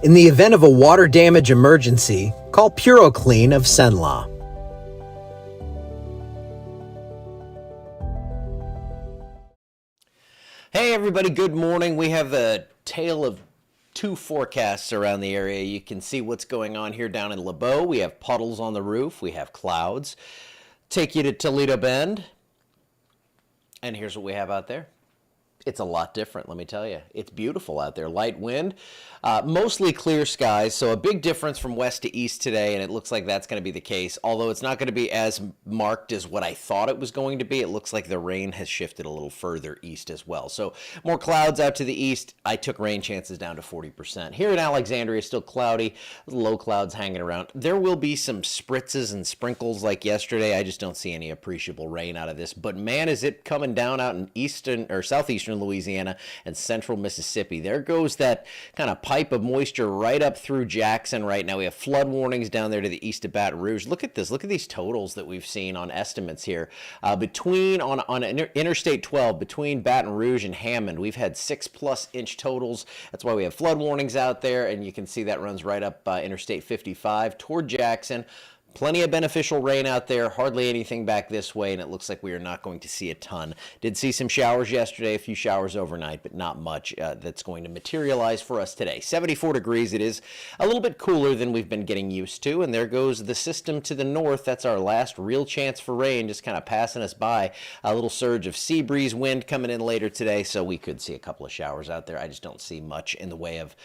In the event of a water damage emergency, call PuroClean of Cenla. Hey everybody, good morning. We have a tale of two forecasts around the area. You can see what's going on here down in LeBeau. We have puddles on the roof, we have clouds. Take you to Toledo Bend, and here's what we have out there. It's a lot different, let me tell you. It's beautiful out there. Light wind, mostly clear skies, so a big difference from west to east today, and it looks like that's going to be the case. Although it's not going to be as marked as what I thought it was going to be. It looks like the rain has shifted a little further east as well. So more clouds out to the east. I took rain chances down to 40%. Here in Alexandria, still cloudy, low clouds hanging around. There will be some spritzes and sprinkles like yesterday. I just don't see any appreciable rain out of this. But man, is it coming down out in eastern or southeastern Louisiana and central Mississippi. There goes that kind of pipe of moisture right up through Jackson right now. We have flood warnings down there to the east of Baton Rouge. Look at this. Look at these totals that we've seen on estimates here. On Interstate 12, between Baton Rouge and Hammond, we've had 6+ inch totals. That's why we have flood warnings out there, and you can see that runs right up Interstate 55 toward Jackson. Plenty of beneficial rain out there, hardly anything back this way, and it looks like we are not going to see a ton. Did see some showers yesterday, a few showers overnight, but not much that's going to materialize for us today. 74 degrees, it is a little bit cooler than we've been getting used to, and there goes the system to the north. That's our last real chance for rain, just kind of passing us by. A little surge of sea breeze wind coming in later today, so we could see a couple of showers out there. I just don't see much in the way of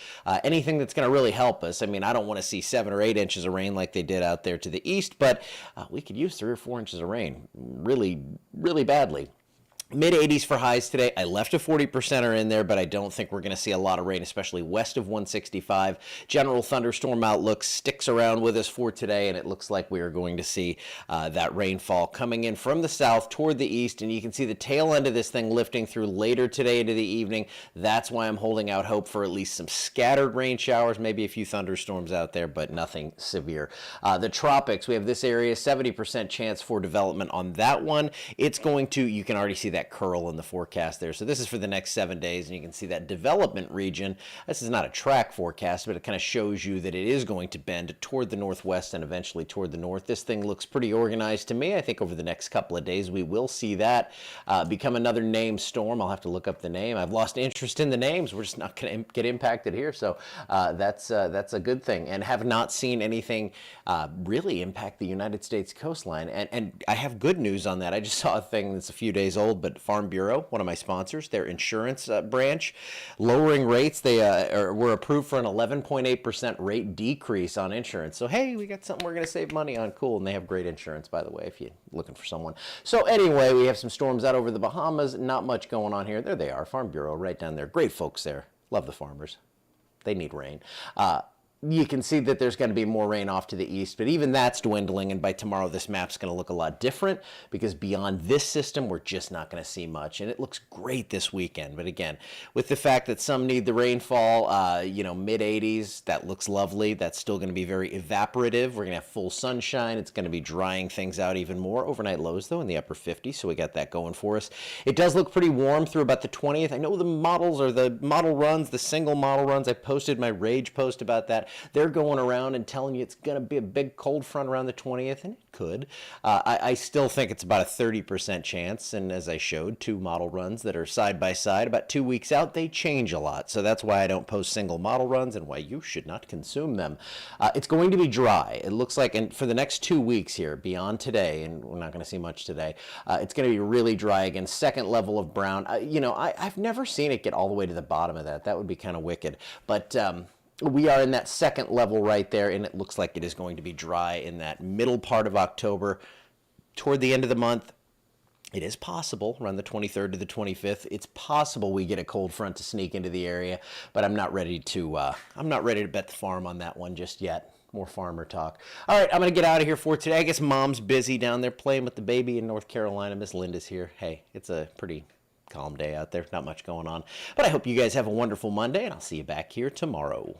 anything that's going to really help us. I mean, I don't want to see 7 or 8 inches of rain like they did out there to the east, but we could use 3 or 4 inches of rain really, really badly. Mid-80s for highs today. I left a 40%er in there, but I don't think we're going to see a lot of rain, especially west of 165. General thunderstorm outlook sticks around with us for today, and it looks like we are going to see that rainfall coming in from the south toward the east, and you can see the tail end of this thing lifting through later today into the evening. That's why I'm holding out hope for at least some scattered rain showers, maybe a few thunderstorms out there, but nothing severe. The tropics, we have this area, 70% chance for development on that one. It's going to, you can already see that curl in the forecast there. So this is for the next 7 days, and you can see that development region. This is not a track forecast, but it kind of shows you that it is going to bend toward the northwest and eventually toward the north. This thing looks pretty organized to me. I think over the next couple of days we will see that become another named storm. I'll have to look up the name. I've lost interest in the names. We're just not going to get impacted here. So that's a good thing, and have not seen anything really impact the United States coastline. And I have good news on that. I just saw a thing that's a few days old, but Farm Bureau, one of my sponsors, their insurance branch, lowering rates. They were approved for an 11.8% rate decrease on insurance. So, hey, we got something we're going to save money on. Cool. And they have great insurance, by the way, if you're looking for someone. So anyway, we have some storms out over the Bahamas. Not much going on here. There they are, Farm Bureau, right down there. Great folks there. Love the farmers. They need rain. You can see that there's going to be more rain off to the east, but even that's dwindling, and by tomorrow this map's going to look a lot different, because beyond this system we're just not going to see much, and it looks great this weekend. But again, with the fact that some need the rainfall, mid-80s, that looks lovely. That's still going to be very evaporative. We're going to have full sunshine. It's going to be drying things out even more. Overnight lows, though, in the upper 50s, so we got that going for us. It does look pretty warm through about the 20th. I know the models, or the model runs, the single model runs, I posted my rage post about that. They're going around and telling you it's going to be a big cold front around the 20th, and it could. I still think it's about a 30% chance, and as I showed, 2 model runs that are side by side, about 2 weeks out, they change a lot. So that's why I don't post single model runs and why you should not consume them. It's going to be dry. It looks like, and for the next 2 weeks here, beyond today, and we're not going to see much today, it's going to be really dry again. Second level of brown. I've never seen it get all the way to the bottom of that. That would be kind of wicked. But we are in that second level right there, and it looks like it is going to be dry in that middle part of October. Toward the end of the month, it is possible, around the 23rd to the 25th, it's possible we get a cold front to sneak into the area, but I'm not ready to bet the farm on that one just yet. More farmer talk. All right, I'm going to get out of here for today. I guess Mom's busy down there playing with the baby in North Carolina. Miss Linda's here. Hey, it's a pretty calm day out there. Not much going on. But I hope you guys have a wonderful Monday, and I'll see you back here tomorrow.